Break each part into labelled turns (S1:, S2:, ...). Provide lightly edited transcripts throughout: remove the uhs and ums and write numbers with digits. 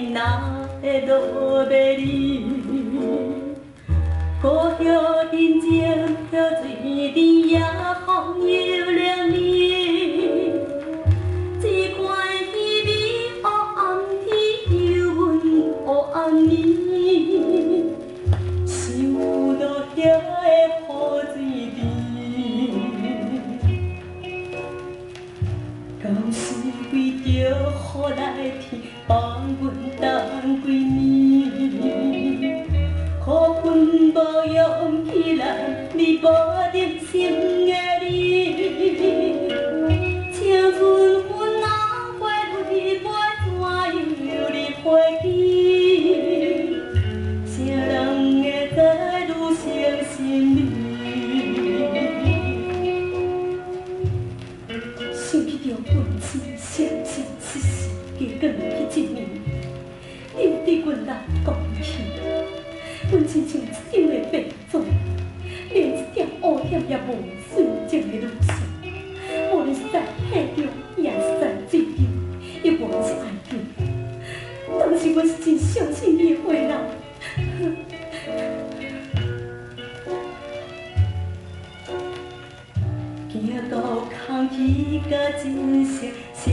S1: 心哪会落袂离？故乡人情飘水滴，夜风又凉意。只怪稀微黑暗天，犹阮黑暗暝，想到遐个雨水滴，敢是为着雨来天，放阮等几暝？可恨无勇气来，你无定心的你，青春分哪会泪杯，怎样你会记？啥人会知愈伤心你？想起着阮亲相亲失事，加讲去一年，你有对阮人讲起。阮亲像一张的白纸，连一点污点也无，纯净的路线。无论是在海中，也是在水中，亦无论是爱情。当时阮是真相信你的话人。行到空气甲真实相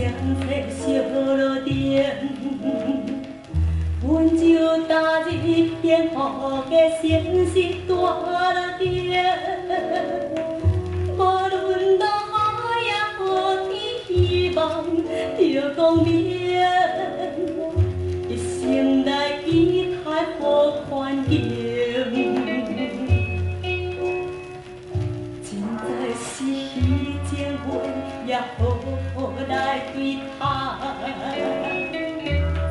S1: 切小路顶。阮就踏入一片雨的城市大路顶，无论落雨也雨天，希望着光明，一生来期待好环境。真在是彼情阮也好来对他。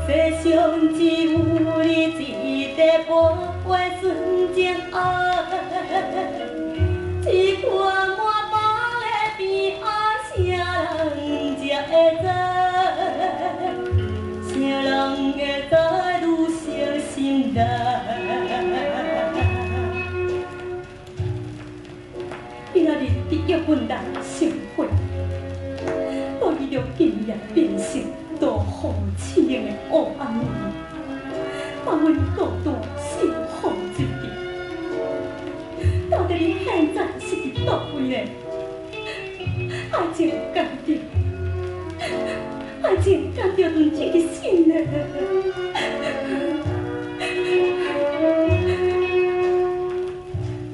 S1: 世上只有你一个宝贵纯情爱，一碗满腹的悲哀，啥人才会知？啥人会知愈伤心内？今仔日伫约阮人相会，到伊如今也变成大雨凄凉的黑暗暝，把阮孤单心雨水滴。到底你现在是伫倒位呢？爱情甘着，爱情甘着断这个心呢？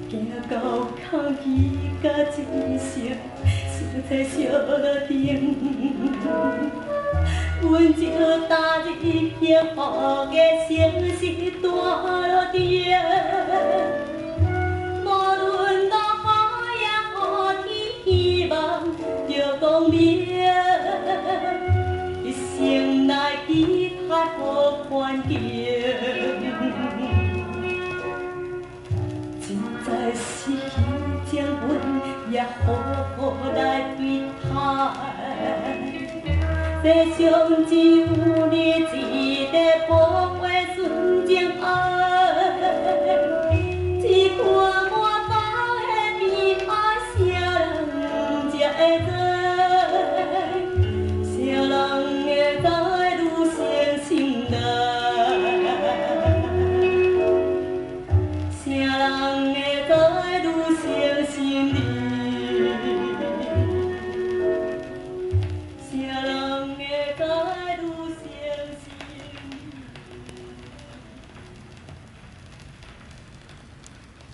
S1: 行到空气甲真实相切小路顶。阮就踏入一片雨的城市大路顶，无论落雨也雨天，希望着光明，一生来期待好环境。真在是彼情阮也好来对待。世上只有你一个宝贵纯情爱，一碗满腹的悲哀，啥人才会知？